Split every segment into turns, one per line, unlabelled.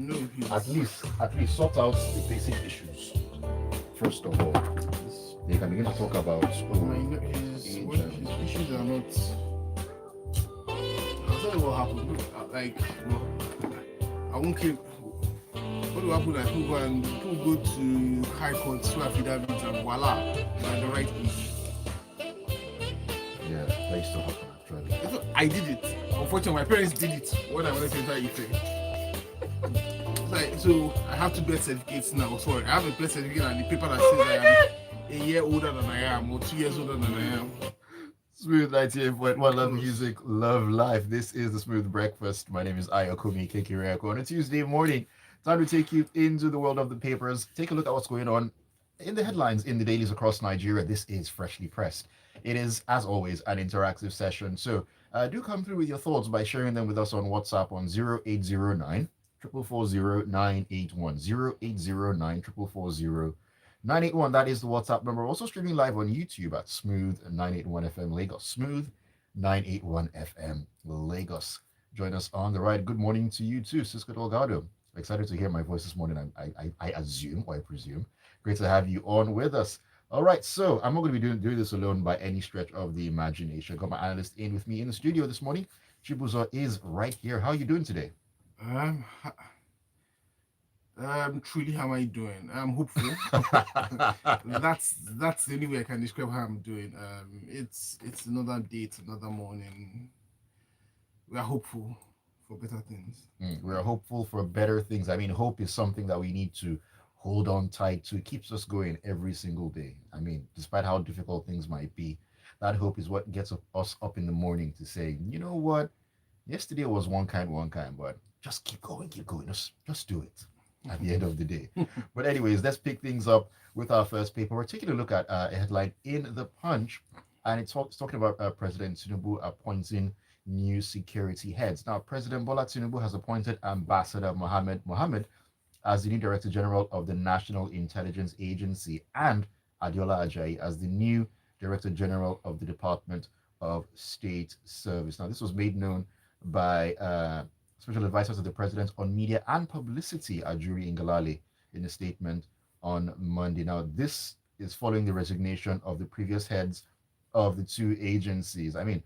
No,
At least sort out the basic issues first of all. They can begin to talk about
his issues are not. I'll tell you what happened. I won't keep. What will happen? Like people go to high court, to affidavits, and voila, they're at the right age.
Yeah, that used to happen actually.
I did it. Unfortunately, my parents did it when I wanted to enter Ife. So I have two birth certificates now. Sorry, I have a birth certificate and the paper that says I am a year older than I am or 2 years older than I am.
Smooth 98.1 Love Music, Love Life. This is the Smooth Breakfast. My name is Ayokunmi Kekireko. On a Tuesday morning, time to take you into the world of the papers. Take a look at what's going on in the headlines in the dailies across Nigeria. This is Freshly Pressed. It is, as always, an interactive session. So do come through with your thoughts by sharing them with us on WhatsApp on 0809 440 981. 0809 440 981. That is the WhatsApp number. Also streaming live on YouTube at Smooth 981 FM Lagos. Smooth 981 FM Lagos. Join us on the ride. Good morning to you too, Cisco Delgado. Excited to hear my voice this morning. I assume, or I presume. Great to have you on with us. All right, so I'm not going to be doing this alone by any stretch of the imagination. Got my analyst in with me in the studio this morning. Chibuzor is right here. How are you doing today?
Truly, how am I doing? I'm hopeful. that's the only way I can describe how I'm doing. It's another day, it's another morning. We are hopeful for better things.
We are hopeful for better things. I mean, hope is something that we need to hold on tight to. It keeps us going every single day. I mean, despite how difficult things might be, that hope is what gets us up in the morning to say, you know what? Yesterday was one kind, but just keep going, just do it at the end of the day. But anyways, let's pick things up with our first paper. We're taking a look at a headline in the Punch, and it's talking about President Tinubu appointing new security heads. Now, President Bola Tinubu has appointed Ambassador Mohammed as the new Director General of the National Intelligence Agency and Adiola Ajayi as the new Director General of the Department of State Service. Now, this was made known by Special Advisor to the President on Media and Publicity, Ajuri Ngalale, in a statement on Monday. Now, this is following the resignation of the previous heads of the two agencies. I mean,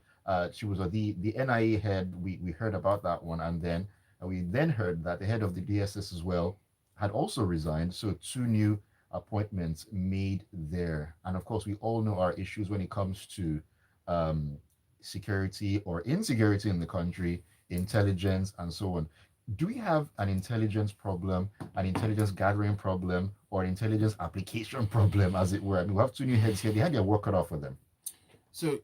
she was the NIA head. We heard about that one, and then we then heard that the head of the DSS as well had also resigned. So two new appointments made there, and of course, we all know our issues when it comes to security or insecurity in the country, intelligence, and so on. Do we have an intelligence problem, an intelligence gathering problem, or an intelligence application problem, as it were? I mean, we have two new heads here. They had their work cut off for them.
So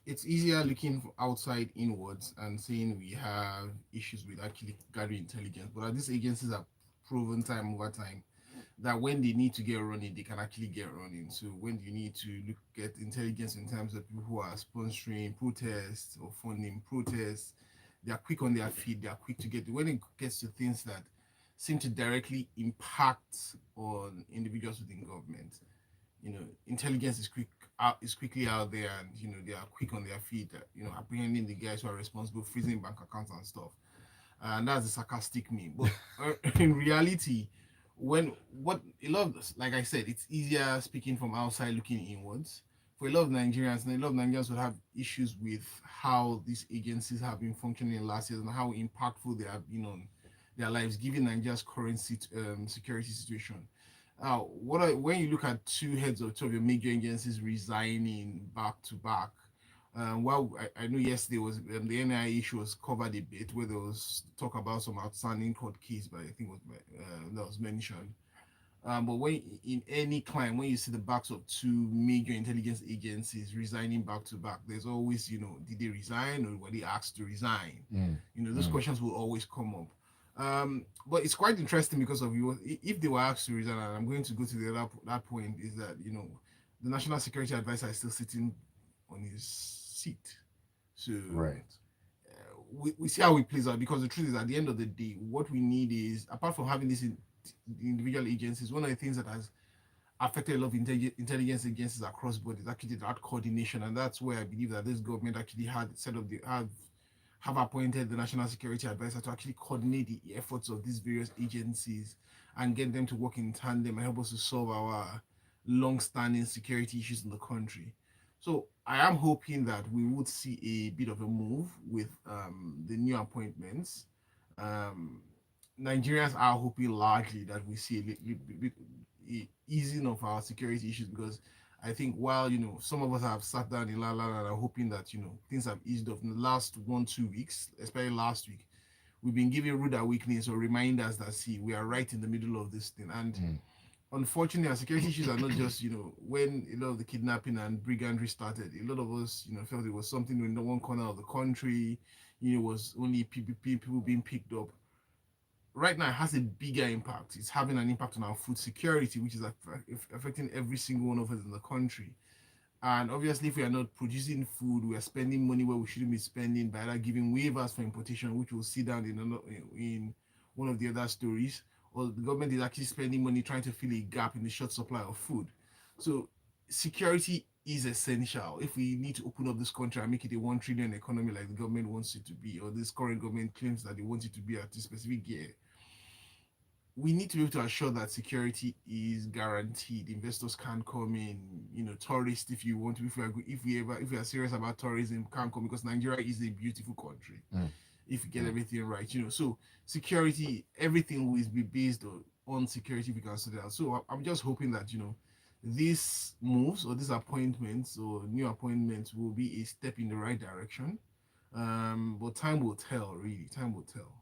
it's easier looking outside inwards and saying we have issues with actually gathering intelligence, but these agencies have proven time over time that when they need to get running, they can actually get running. So when you need to look at intelligence in terms of people who are sponsoring protests or funding protests, they are quick on their feet. They are quick to get. When it gets to things that seem to directly impact on individuals within government, intelligence is quickly out there, and they are quick on their feet. Apprehending the guys who are responsible, freezing bank accounts and stuff. And that's a sarcastic meme. But in reality, like I said, it's easier speaking from outside looking inwards. For a lot of Nigerians, and a lot of Nigerians will have issues with how these agencies have been functioning in last years and how impactful they have been on their lives, given Nigeria's current security situation. When you look at two heads of two of your major agencies resigning back to back, well, I know yesterday was the NIA issue was covered a bit, where there was talk about some outstanding court case, but I think that was mentioned. But when in any crime, when you see the backs of two major intelligence agencies resigning back to back, there's always, did they resign or were they asked to resign? Those questions will always come up. But it's quite interesting because if they were asked to resign, and I'm going to go to that point, is that the National Security Advisor is still sitting on his seat. So
right.
We see how it plays out, because the truth is, at the end of the day, what we need is, apart from having these individual agencies, one of the things that has affected a lot of intelligence agencies across borders actually that coordination, and that's where I believe that this government actually have appointed the National Security Advisor to actually coordinate the efforts of these various agencies and get them to work in tandem and help us to solve our long-standing security issues in the country. So I am hoping that we would see a bit of a move with the new appointments. Um, Nigerians are hoping largely that we see a easing of our security issues, because I think while some of us have sat down in la la la and are hoping that things have eased off in the last 1 2 weeks, especially last week, we've been giving rude awakenings or reminders that, see, we are right in the middle of this thing. And
Mm.
unfortunately, our security issues are not just when a lot of the kidnapping and brigandry started, a lot of us felt it was something in the one corner of the country, was only people being picked up. Right now, it has a bigger impact. It's having an impact on our food security, which is affecting every single one of us in the country. And obviously, if we are not producing food, we are spending money where we shouldn't be spending by either giving waivers for importation, which we'll see down in one of the other stories, or the government is actually spending money trying to fill a gap in the short supply of food. So security is essential if we need to open up this country and make it a 1 trillion economy like the government wants it to be, or this current government claims that they want it to be at a specific year. We need to be able to assure that security is guaranteed. Investors can come in, tourists, if you want to, if we are serious about tourism, can come, because Nigeria is a beautiful country
Mm.
if you get
Mm.
everything right. So security, everything will be based on security if we can sort it out. So I'm just hoping that these moves or these appointments or new appointments will be a step in the right direction. But time will tell, really. Time will tell.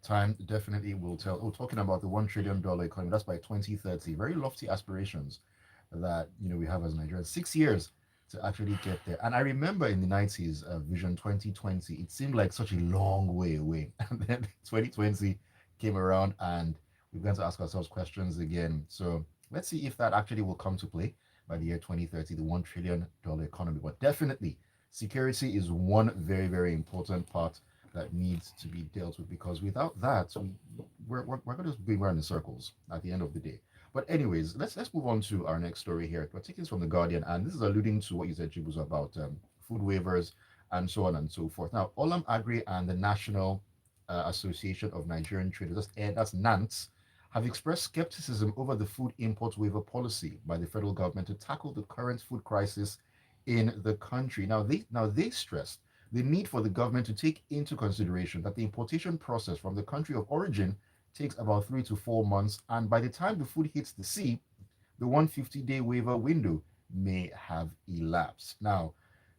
Time definitely will tell. Oh, talking about the $1 trillion economy, that's by 2030. Very lofty aspirations that we have as Nigerians. 6 years to actually get there. And I remember in the 90s, Vision 2020, it seemed like such a long way away. And then 2020 came around and we began to ask ourselves questions again. So let's see if that actually will come to play by the year 2030, the $1 trillion economy. But definitely, security is one very, very important part that needs to be dealt with, because without that, we're going to be running in circles at the end of the day. But anyways, let's move on to our next story here. We're taking this from the Guardian, and this is alluding to what you said, Chibuzor, about food waivers and so on and so forth. Now, Olam Agri and the National Association of Nigerian Traders, that's NANTS, have expressed skepticism over the food import waiver policy by the federal government to tackle the current food crisis in the country. Now they stressed the need for the government to take into consideration that the importation process from the country of origin takes about 3 to 4 months, and by the time the food hits the sea, the 150-day waiver window may have elapsed. Now,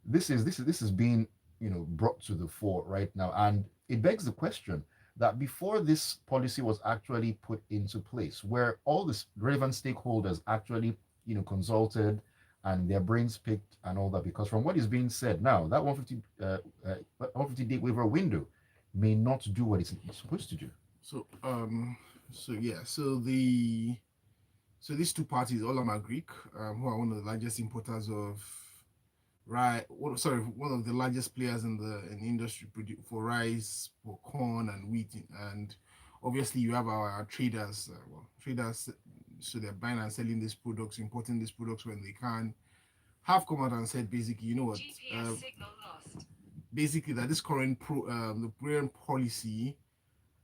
this is being brought to the fore right now, and it begs the question that before this policy was actually put into place, where all the relevant stakeholders actually consulted and their brains picked and all that, because from what is being said now, that 150-day waiver window may not do what it's supposed to do.
So so these two parties, Olam Greek, who are one of the largest importers of rice, one of the largest players in the industry for rice, for corn and wheat, and obviously you have our traders, traders. So they're buying and selling these products, importing these products when they can. Have come out and said basically, you know what, basically that this current the current policy,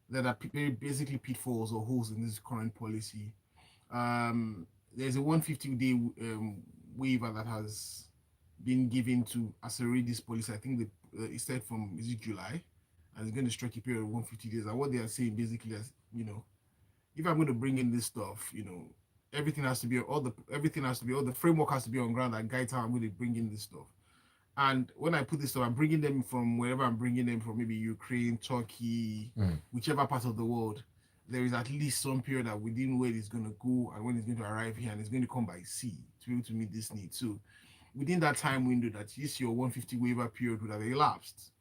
that are basically pitfalls or holes in this current policy. There's a 150-day waiver that has been given to accelerate this policy. I think it started from, is it July, and it's going to stretch a period of 150 days. And what they are saying basically is, if I'm going to bring in this stuff, everything has to be all the framework has to be on ground that guides how I'm going to bring in this stuff. And when I put this stuff, I'm bringing them from wherever I'm bringing them from, maybe Ukraine, Turkey,
Mm.
whichever part of the world. There is at least some period that within where it's going to go and when it's going to arrive here, and it's going to come by sea to be able to meet this need. So within that time window, that this your 150 waiver period would have elapsed.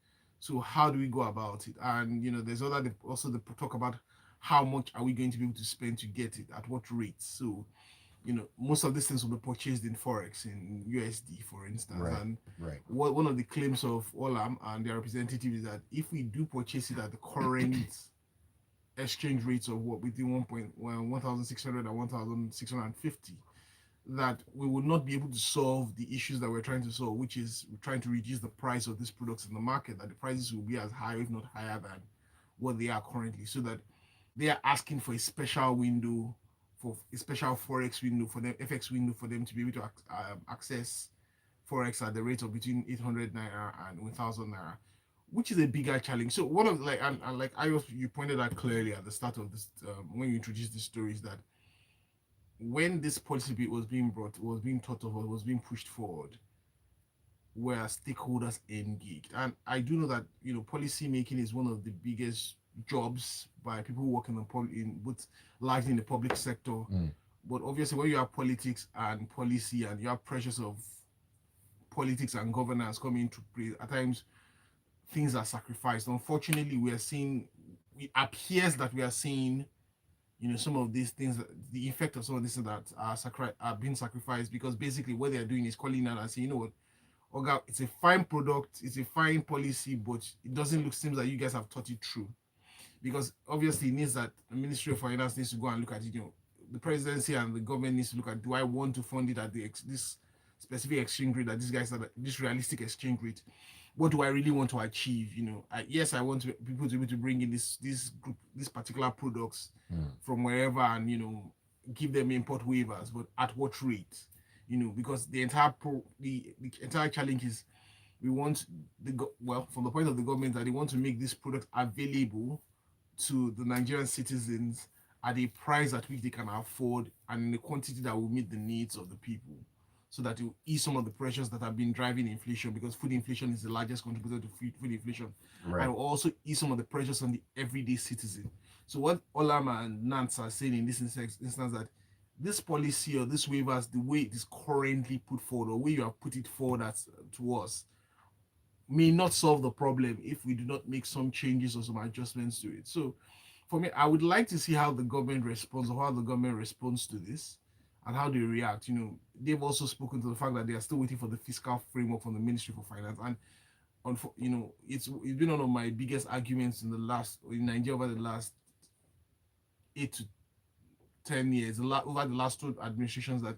So how do we go about it? And there's also the talk about how much are we going to be able to spend to get it, at what rate. So most of these things will be purchased in forex, in USD, for instance.
Right,
And
right.
one of the claims of Olam and their representative is that if we do purchase it at the current exchange rates of what between 1,600 and 1,650, that we would not be able to solve the issues that we're trying to solve, which is trying to reduce the price of these products in the market, that the prices will be as high, if not higher, than what they are currently, so that they are asking for a special window, for a special forex window for them, FX window for them to be able to access forex at the rate of between 800 naira and 1000 naira, which is a bigger challenge. So one of like and like you pointed out clearly at the start of this when you introduced the stories, that when this policy bill was being brought, was being thought of, or was being pushed forward, where stakeholders engaged. And I do know that policy making is one of the biggest jobs by people who work in in both largely in the public sector.
Mm.
But obviously, when you have politics and policy, and you have pressures of politics and governance coming into play, at times things are sacrificed. Unfortunately, we are seeing. It appears that we are seeing some of these things, the effect of some of these things that are being sacrificed, because basically what they are doing is calling out and saying, what, Oga, it's a fine product, it's a fine policy, but it doesn't look, seems like you guys have thought it through. Because obviously it needs that the Ministry of Finance needs to go and look at it. The presidency and the government needs to look at, do I want to fund it at this specific exchange rate, that these guys are this realistic exchange rate? What do I really want to achieve? Yes, I want people to be able to bring in this group, these particular products from wherever, and give them import waivers, but at what rate? Because the entire challenge is, we want from the point of the government, that they want to make this product available to the Nigerian citizens at a price at which they can afford, and in a quantity that will meet the needs of the people, so that it will ease some of the pressures that have been driving inflation, because food inflation is the largest contributor to food inflation,
Right.
and will also ease some of the pressures on the everyday citizen. So what Olama and Nance are saying in this instance, that this policy or this waivers, the way it is currently put forward, or way you have put it forward to us, may not solve the problem if we do not make some changes or some adjustments to it. So for me, I would like to see how the government responds, or how the government responds to this, and how they react. They've also spoken to the fact that they are still waiting for the fiscal framework from the Ministry for Finance. And it's been one of my biggest arguments in Nigeria over the last 8 to 10 years, over the last two administrations, that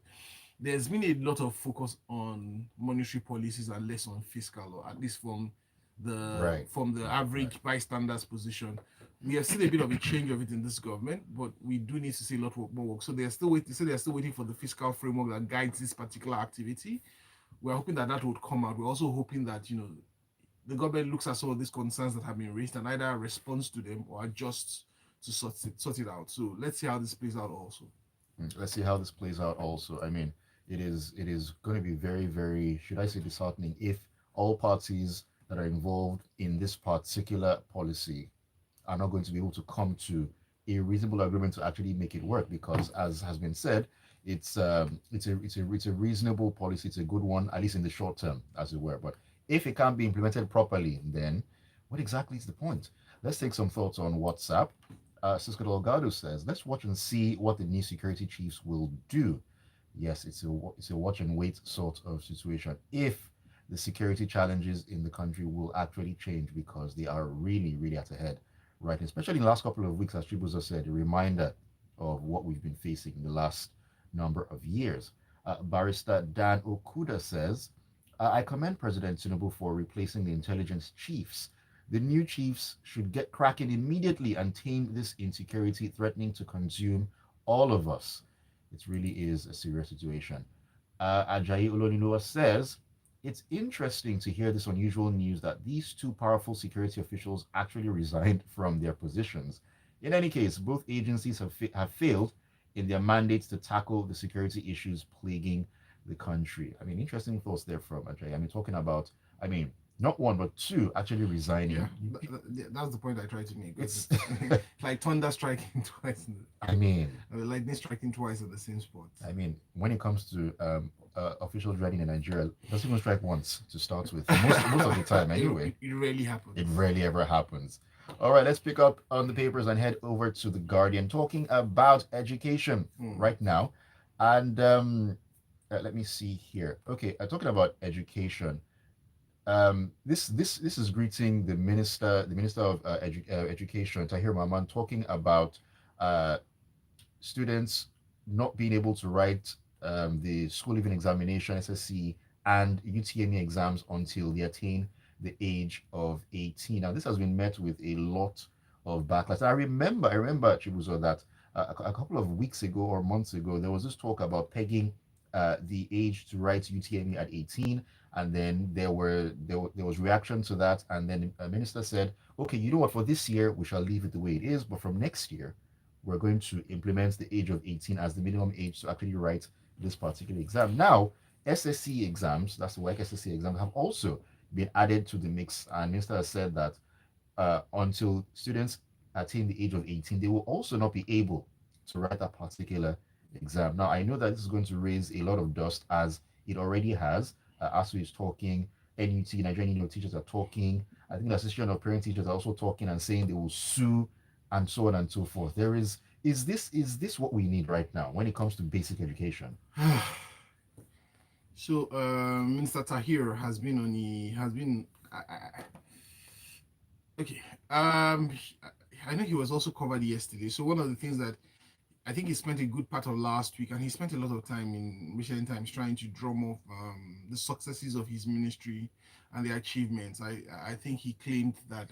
there's been a lot of focus on monetary policies and less on fiscal, or at least
Right.
from the average bystanders position. We have seen a bit of a change of it in this government, but we do need to see a lot more work. So they're still waiting. So they're still waiting for the fiscal framework that guides this particular activity. We're hoping that would come out. We're also hoping that the government looks at some of these concerns that have been raised, and either responds to them or adjusts to sort it out. So let's see how this plays out also.
Let's see how this plays out also. I mean, it is going to be very, very, should I say, disheartening if all parties that are involved in this particular policy are not going to be able to come to a reasonable agreement to actually make it work, because as has been said, it's a reasonable policy, it's a good one, at least in the short term, as it were. But if it can't be implemented properly, then what exactly is the point? Let's take some thoughts on WhatsApp. Cisco Delgado says, let's watch and see what the new security chiefs will do. Yes, it's a watch and wait sort of situation. If the security challenges in the country will actually change, because they are really, really at the head, right? Especially in the last couple of weeks, as Chibuzor said, a reminder of what we've been facing in the last number of years. Barrister Dan Okuda says, I commend President Tinubu for replacing the intelligence chiefs. The new chiefs should get cracking immediately and tame this insecurity threatening to consume all of us. It really is a serious situation. Ajayi Oloniloa says, it's interesting to hear this unusual news that these two powerful security officials actually resigned from their positions. In any case, both agencies have failed in their mandates to tackle the security issues plaguing the country. I mean, interesting thoughts there from Ajayi. I mean, talking about, I mean, not one but two actually resigning.
Yeah, that's the point I try to make.
It's
like thunder striking twice.
I mean,
Lightning striking twice at the same spot.
I mean, when it comes to official dreading in Nigeria, it doesn't even strike once to start with. Most of the time, anyway.
It rarely happens.
It rarely ever happens. All right, let's pick up on the papers and head over to the Guardian, talking about education right now. And let me see here. Okay, talking about education. This is greeting the minister of education, Tahir Maman, talking about students not being able to write the school leaving examination, SSC, and UTME exams until they attain the age of 18. Now, this has been met with a lot of backlash. I remember, Chibuzor, that a couple of weeks ago or months ago, there was this talk about pegging the age to write UTME at 18, and then there was reaction to that, and then a minister said, okay, you know what, for this year we shall leave it the way it is, but from next year we're going to implement the age of 18 as the minimum age to actually write this particular exam. Now, SSC exams, that's the work SSC exams, have also been added to the mix, and minister has said that until students attain the age of 18, they will also not be able to write that particular exam. Now, I know that this is going to raise a lot of dust, as it already has. ASU is talking, NUT, Nigerian Union of Teachers, are talking. I think the Association of Parent Teachers are also talking and saying they will sue, and so on and so forth. Is this what we need right now when it comes to basic education?
So, Minister Tahir has been on the has been okay. I know he was also covered yesterday. So one of the things that I think he spent a good part of last week, and he spent a lot of time in recent times trying to drum up the successes of his ministry and the achievements. I think he claimed that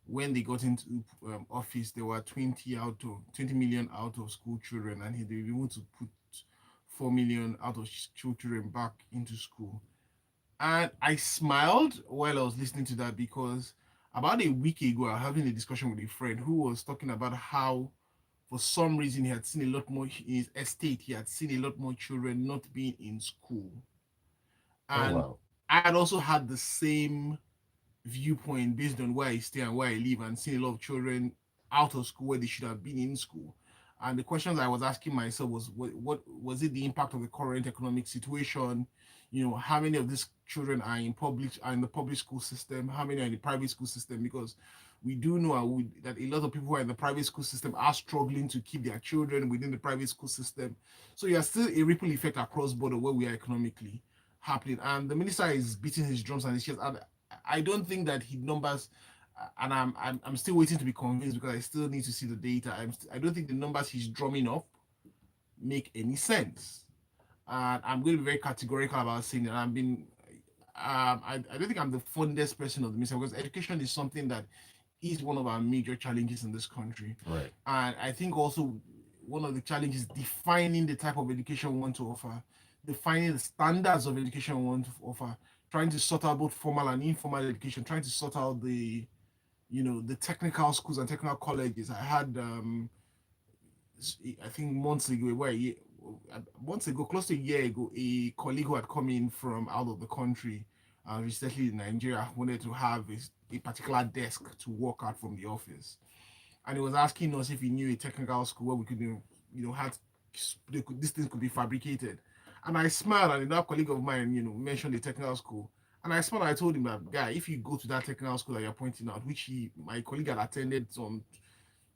when they got into office, there were 20 million out of school children, and they were able to put 4 million out of school children back into school. And I smiled while I was listening to that, because about a week ago, I was having a discussion with a friend who was talking about how, for some reason, he had seen a lot more in his estate. He had seen a lot more children not being in school.
Oh,
And
wow.
I had also had the same viewpoint based on where I stay and where I live, and seeing a lot of children out of school where they should have been in school. And the questions I was asking myself was, what was it, the impact of the current economic situation? How many of these children are in the public school system? How many are in the private school system? Because we do know that a lot of people who are in the private school system are struggling to keep their children within the private school system. So you are still a ripple effect across border where we are economically happening. And the minister is beating his drums and his chest. And I don't think that he numbers, and I'm still waiting to be convinced, because I still need to see the data. I don't think the numbers he's drumming up make any sense. And I'm going to be very categorical about saying that I don't think I'm the fondest person of the minister, because education is something that is one of our major challenges in this country.
Right.
And I think also one of the challenges is defining the type of education we want to offer, defining the standards of education we want to offer, trying to sort out both formal and informal education, trying to sort out the technical schools and technical colleges. I had I think months ago, close to a year ago, a colleague who had come in from out of the country, recently in Nigeria, wanted to have a particular desk to work at from the office, and he was asking us if he knew a technical school where we could, had these things could be fabricated. And I smiled, and another colleague of mine, mentioned the technical school. And I smiled, and I told him that, guy, if you go to that technical school that you're pointing out, which my colleague had attended some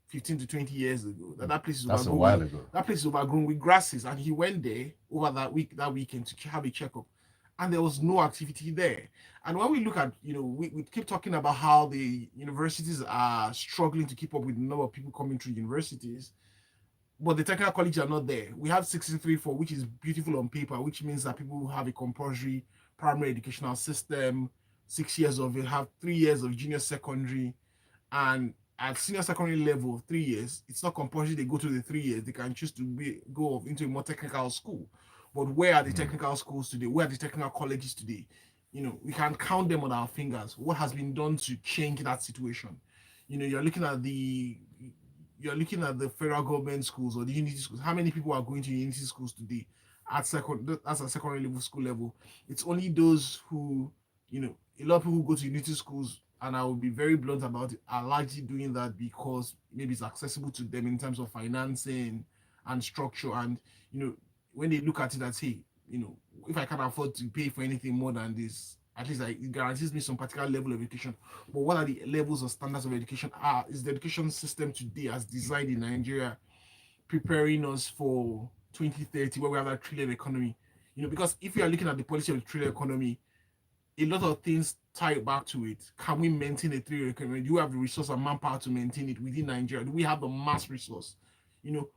15 to 20 years ago, that place is
That's a
overgrown
while
with
ago.
grasses. And he went there over that weekend to have a checkup, and there was no activity there. And when we look at, we keep talking about how the universities are struggling to keep up with the number of people coming through universities, but the technical colleges are not there. We have 63-4, which is beautiful on paper, which means that people who have a compulsory primary educational system, 6 years of it, have 3 years of junior secondary, and at senior secondary level, 3 years, it's not compulsory they go to the 3 years. They can choose to go into a more technical school. But where are the
Mm.
technical schools today? Where are the technical colleges today? We can count them on our fingers. What has been done to change that situation? You're looking at the federal government schools or the unity schools. How many people are going to unity schools today that's a secondary level school level? It's only those who, a lot of people who go to unity schools, and I will be very blunt about it, are largely doing that because maybe it's accessible to them in terms of financing and structure. And, when they look at it and say, if I can't afford to pay for anything more than this, at least it guarantees me some particular level of education. But what are the levels or standards of education? Is the education system today, as designed in Nigeria, preparing us for 2030, where we have that trillion economy? Because if you are looking at the policy of the trillion economy, a lot of things tie back to it. Can we maintain a trillion economy? Do we have the resource and manpower to maintain it within Nigeria? Do we have the mass resource? You know,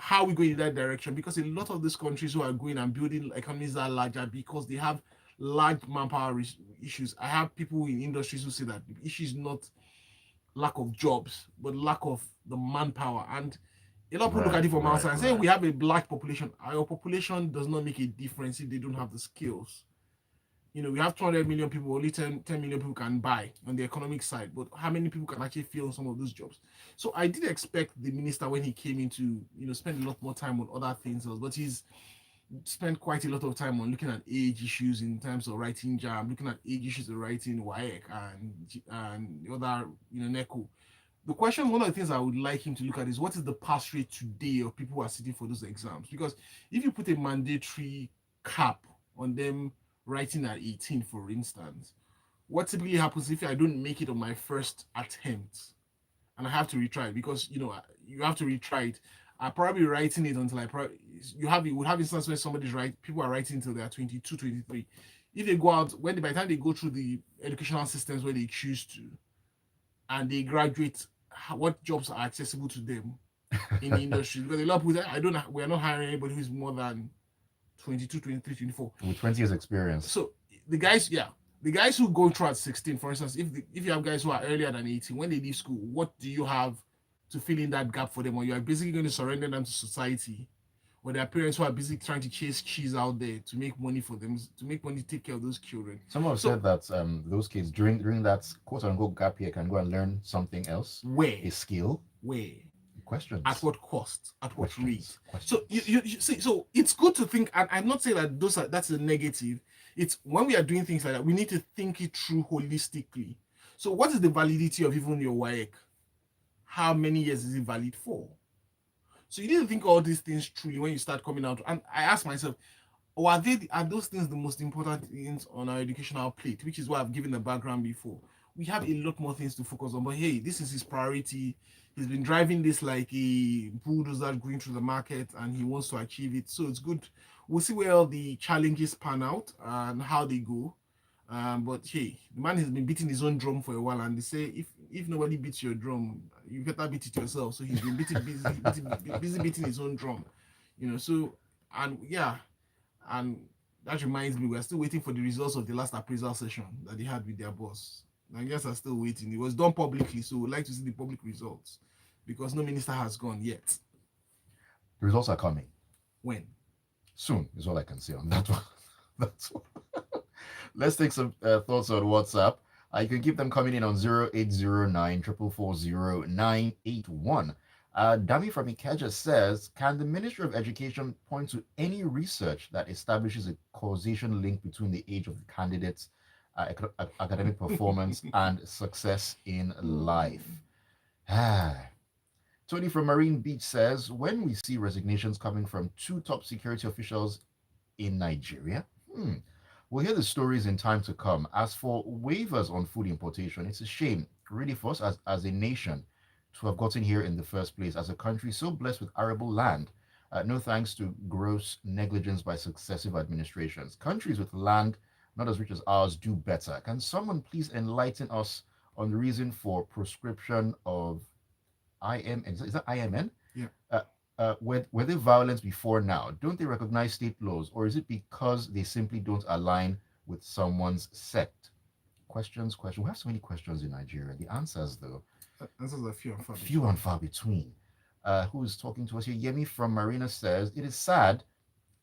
how we go in that direction, because a lot of these countries who are going and building economies that are larger because they have large manpower issues. I have people in industries who say that the issue is not lack of jobs, but lack of the manpower. And a lot of people look at
Right,
it from
right,
outside and say
right.
we have a black population. Our population does not make a difference if they don't have the skills. We have 200 million people, only 10 million people can buy on the economic side, but how many people can actually fill some of those jobs? So I did expect the minister, when he came in, to spend a lot more time on other things, but he's spent quite a lot of time on looking at age issues in terms of writing jam, looking at age issues of writing WAEC and the other, NECO. The question, one of the things I would like him to look at is what is the pass rate today of people who are sitting for those exams? Because if you put a mandatory cap on them writing at 18, for instance, what typically happens if I don't make it on my first attempt and I have to retry it? Because you have to retry it. I'm probably writing it until you would have instances where people are writing until they are 22, 23. If they go out, by the time they go through the educational systems where they choose to, and they graduate, what jobs are accessible to them in the industry? Because a lot of people say, we are not hiring anybody who's more than 22, 23, 24.
With 20 years experience.
So the guys who go through at 16, for instance, if you have guys who are earlier than 18, when they leave school, what do you have to fill in that gap for them? Or you are basically going to surrender them to society, or their parents who are busy trying to chase cheese out there to make money for them, to make money to take care of those children.
Someone said that those kids during that quote unquote gap year can go and learn something else,
where
a skill.
where
Questions.
At what cost? At what rate?
Questions.
So you see, so it's good to think, and I'm not saying that that's a negative. It's when we are doing things like that, we need to think it through holistically. So what is the validity of even your WAEC? How many years is it valid for? So you need to think all these things truly when you start coming out. And I ask myself, are those things the most important things on our educational plate? Which is why I've given the background before. We have a lot more things to focus on, but hey, this is his priority. He's been driving this like a bulldozer going through the market, and he wants to achieve it. So it's good. We'll see where all the challenges pan out and how they go. But hey, the man has been beating his own drum for a while, and they say if nobody beats your drum, you better beat it yourself. So he's been busy beating his own drum, So, and yeah, and that reminds me, we're still waiting for the results of the last appraisal session that they had with their boss. Nigerians are still waiting. It was done publicly, so we'd like to see the public results because no minister has gone yet.
The results are coming.
When?
Soon is all I can say on that one. That's all. Let's take some thoughts on WhatsApp. You can keep them coming in on 0809 440 981. Dami from Ikeja says, can the Ministry of Education point to any research that establishes a causation link between the age of the candidates, academic performance, and success in life? Tony from Marine Beach says, when we see resignations coming from two top security officials in Nigeria, we'll hear the stories in time to come. As for waivers on food importation, it's a shame, really, for us as a nation to have gotten here in the first place, as a country so blessed with arable land, no thanks to gross negligence by successive administrations. Countries with land not as rich as ours do better. Can someone please enlighten us on the reason for proscription of IMN? Is that IMN?
Yeah.
Were they violent before now? Don't they recognize state laws, or is it because they simply don't align with someone's sect? Questions. We have so many questions in Nigeria. The answers, though,
answers are few and far
between. Few and far between. Who is talking to us here? Yemi from Marina says, it is sad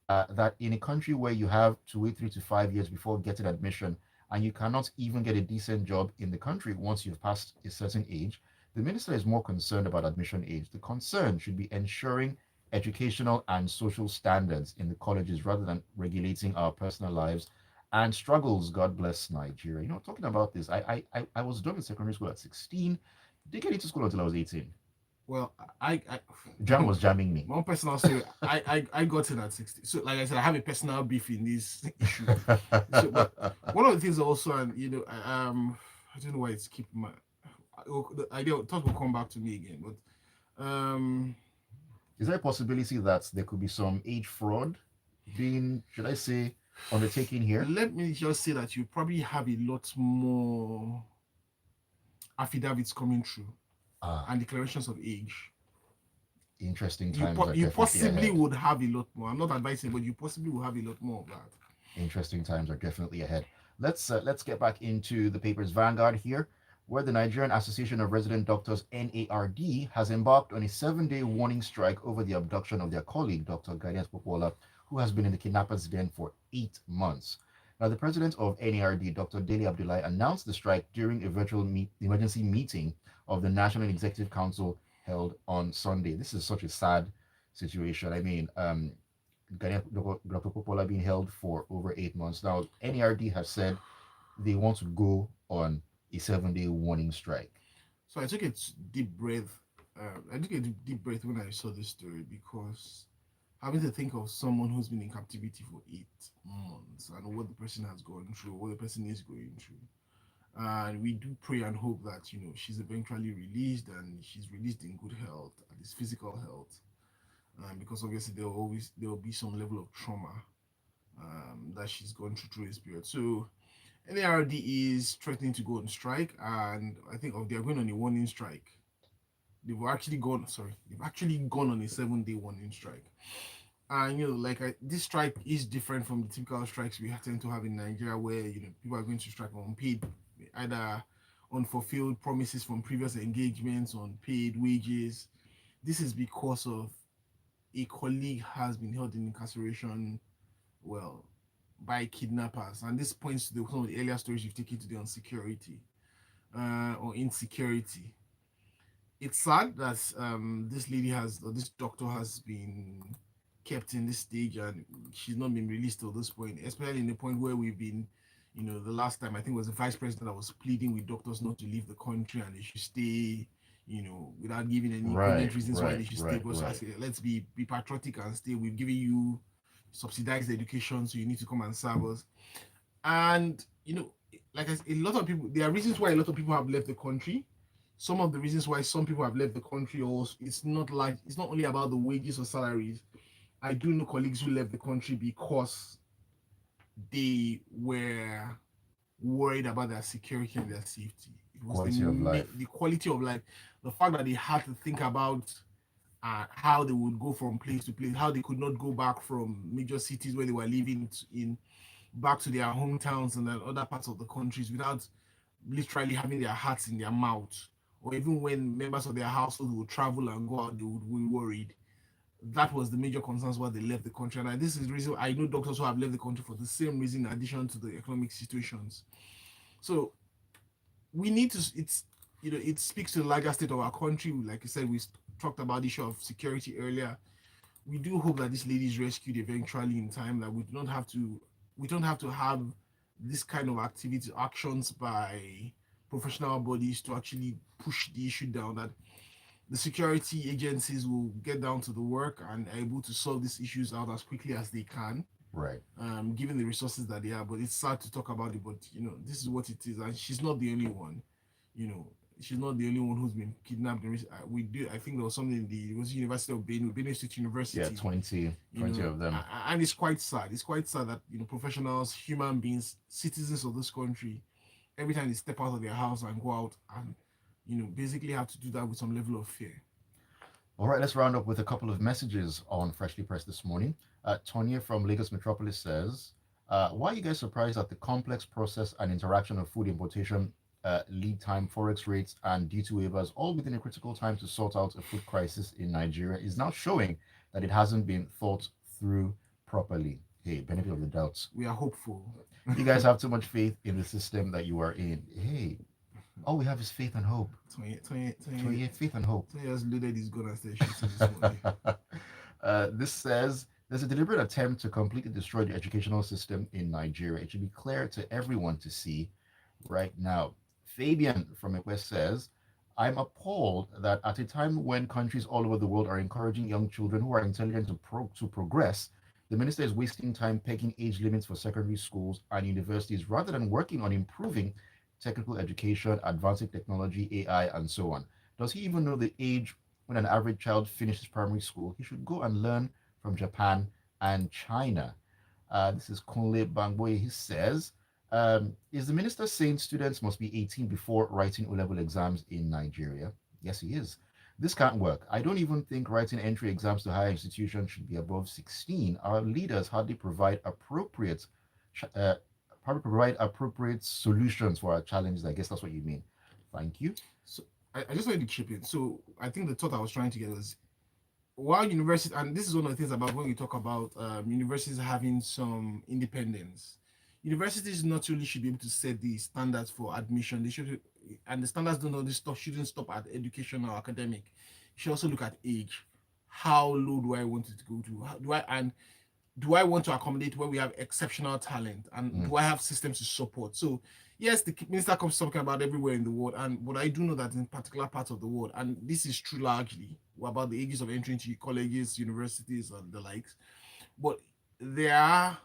that in a country where you have to wait 3 to 5 years before getting admission, and you cannot even get a decent job in the country once you've passed a certain age, the minister is more concerned about admission age. The concern should be ensuring educational and social standards in the colleges rather than regulating our personal lives and struggles. God bless Nigeria. Talking about this, I was done with secondary school at 16. Didn't get into school until I was 18.
Well, I
Jam was jamming me.
My own personal story, I got in at 60. So, like I said, I have a personal beef in this issue. So, but one of the things also, and I don't know why it's keeping my the idea thought will come back to me again, but
is there a possibility that there could be some age fraud being, should I say, undertaken here?
Let me just say that you probably have a lot more affidavits coming through and declarations of age
Interesting
You
times are
you
definitely
possibly
ahead.
would have a lot more. I'm not advising, but you possibly will have a lot more of that.
Interesting times are definitely ahead. Let's get back into the paper's vanguard here, where the Nigerian Association of Resident Doctors (NARD) has embarked on a 7-day warning strike over the abduction of their colleague, Dr. Gadias Popola, who has been in the kidnappers' den for 8 months. Now, the president of NARD, Dr. Dele Abdullahi, announced the strike during a virtual emergency meeting of the National Executive Council held on Sunday. This is such a sad situation. I mean, Dr. Popola being held for over 8 months. Now, NERD has said they want to go on a 7-day warning strike.
So I took a deep breath. I took a deep breath when I saw this story because having to think of someone who's been in captivity for 8 months and what the person has gone through, what the person is going through. And we do pray and hope that she's eventually released and she's released in good health, at least physical health, because obviously there will be some level of trauma that she's gone through this period. So NARD is threatening to go on strike, and I think they're going on a warning strike. They've actually gone on a 7-day warning strike. And this strike is different from the typical strikes we tend to have in Nigeria, where people are going to strike on unpaid, either unfulfilled promises from previous engagements, on paid wages. This is because of a colleague has been held in incarceration, well, by kidnappers, and this points to some of the earlier stories you've taken today on security or insecurity. It's sad that this lady has, or this doctor has been kept in this stage and she's not been released till this point, especially in the point where we've been, the last time I think it was the vice president that was pleading with doctors not to leave the country and they should stay, without giving any
Right,
cogent reasons why they
right,
should stay.
right,
But
right.
let's be patriotic and stay. We've given you subsidized education, so you need to come and serve us. And like I said, a lot of people, there are reasons why a lot of people have left the country. Some of the reasons why some people have left the country also, it's not only about the wages or salaries. I do know colleagues who left the country because they were worried about their security and their safety. It was
Quality of
the
life.
quality of life, the fact that they had to think about how they would go from place to place, how they could not go back from major cities where they were living in back to their hometowns and then other parts of the countries without literally having their hearts in their mouth. Or even when members of their household would travel and go out, they would be worried. That was the major concerns why they left the country. And this is the reason I know doctors who have left the country for the same reason, in addition to the economic situations. So we need to, it speaks to the larger state of our country. Like I said, we talked about the issue of security earlier. We do hope that this lady is rescued eventually in time, that we don't have to have this kind of activity actions by professional bodies to actually push the issue down, that the security agencies will get down to the work and are able to solve these issues out as quickly as they can,
Right.
given the resources that they have. But it's sad to talk about it, but this is what it is, and she's not the only one. you know she's not the only one who's been kidnapped. We do, I think there was something in the, it was University of Benue State
Yeah,
University.
20 of them.
And it's quite sad. It's quite sad that professionals, human beings, citizens of this country, every time they step out of their house and go out and basically have to do that with some level of fear.
All right, let's round up with a couple of messages on Freshly Pressed this morning. Tonya from Lagos Metropolis says, why are you guys surprised at the complex process and interaction of food importation, lead time, forex rates, and duty waivers, all within a critical time to sort out a food crisis in Nigeria, is now showing that it hasn't been thought through properly? Hey, benefit of the doubt.
We are hopeful.
You guys have too much faith in the system that you are in. Hey, all we have is faith and hope.
20
Faith and hope.
has loaded his gun and started shooting this morning.
This says there's a deliberate attempt to completely destroy the educational system in Nigeria. It should be clear to everyone to see right now. Fabian from Equest says, I'm appalled that at a time when countries all over the world are encouraging young children who are intelligent to progress, the minister is wasting time pegging age limits for secondary schools and universities rather than working on improving technical education, advancing technology, AI, and so on. Does he even know the age when an average child finishes primary school? He should go and learn from Japan and China. This is Kunle Bangboy. He says, is the minister saying students must be 18 before writing O-level exams in Nigeria? Yes, he is. This can't work. I don't even think writing entry exams to higher institutions should be above 16. Our leaders hardly uh, provide appropriate solutions for our challenges. I guess that's what you mean. Thank you.
So I just wanted to chip in. So I think the thought I was trying to get was, while university, and this is one of the things about when we talk about universities having some independence, universities not only should be able to set the standards for admission, they should, and the standards don't only stop, shouldn't stop at education or academic. You should also look at age. How low do I want it to go to? How, do I want to accommodate where we have exceptional talent, and
Mm,
do I have systems to support? So yes, the minister comes talking about everywhere in the world, and but I do know that in particular parts of the world, and this is true largely about the ages of entry into colleges, universities, and the likes. But there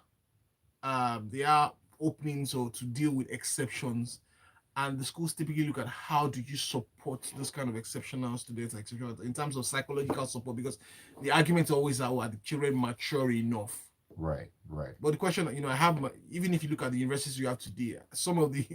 there are openings or to deal with exceptions, and the schools typically look at how do you support those kind of exceptional students, exceptional in terms of psychological support, because the argument always are, oh, are the children mature enough?
right, right.
But the question, I have, even if you look at the universities you have today, some of the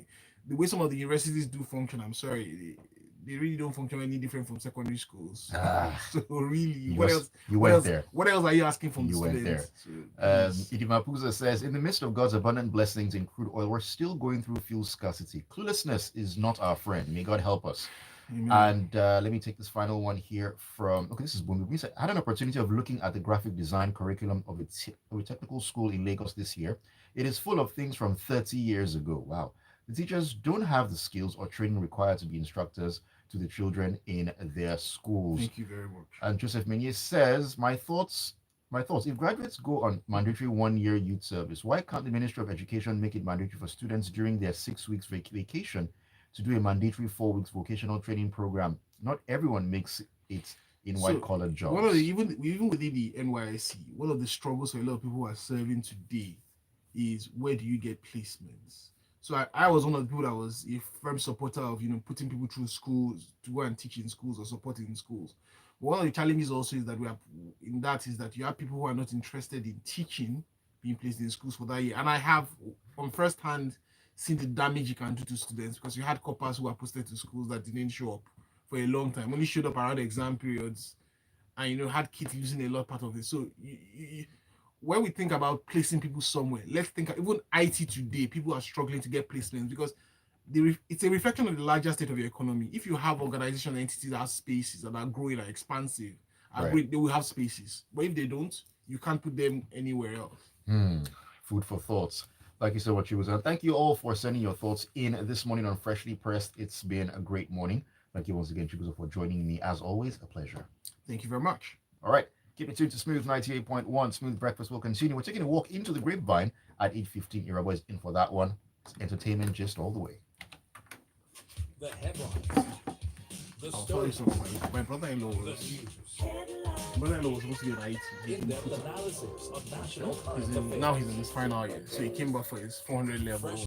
way some of the universities do function, I'm sorry, they really don't function any different from secondary schools.
Ah,
So really,
you
what
was
else?
you
What
went
else?
there.
What else are you asking from the
You went there.
students? So please.
Idimapuza says, in the midst of God's abundant blessings in crude oil, we're still going through fuel scarcity. Cluelessness is not our friend. May God help us.
Amen.
And let me take this final one here from, okay, this is Bundu. He said, I had an opportunity of looking at the graphic design curriculum of a technical school in Lagos this year. It is full of things from 30 years ago. Wow. The teachers don't have the skills or training required to be instructors to the children in their schools.
Thank you very much.
And Joseph Meunier says, my thoughts, if graduates go on mandatory 1 year youth service, why can't the Ministry of Education make it mandatory for students during their 6 weeks vacation to do a mandatory 4 weeks vocational training program? Not everyone makes it in white
So
collar
one of the,
jobs.
even within the NYSC, one of the struggles for a lot of people who are serving today is, where do you get placements? So I was one of the people that was a firm supporter of putting people through schools to go and teach in schools or support in schools. But one of the challenges also is that we have in that is that you have people who are not interested in teaching being placed in schools for that year. And I have on first hand seen the damage you can do to students, because you had coppers who were posted to schools that didn't show up for a long time, only showed up around exam periods, and had kids losing a lot part of it. So when we think about placing people somewhere, let's think even IT today. People are struggling to get placements because it's a reflection of the larger state of your economy. If you have organizational entities that have spaces that are growing, are expansive, are
Right.
great, they will have spaces. But if they don't, you can't put them anywhere else.
Hmm. Food for thoughts. Thank you so much, Chibuzor. And thank you all for sending your thoughts in this morning on Freshly Pressed. It's been a great morning. Thank you once again, Chibuzor, for joining me. As always, a pleasure.
Thank you very much.
All right. Keep it tuned to Smooth 98.1. Smooth Breakfast will continue. We're taking a walk into the grapevine at 8:15. Iraba is in for that one. It's entertainment just all the way.
The headlines, the
I'll tell you
stories,
something. My brother-in-law
the
was
news,
supposed to be an IT.
in-depth analysis of national current
Now
affairs.
he's in his final year, so he came back for his 400 level.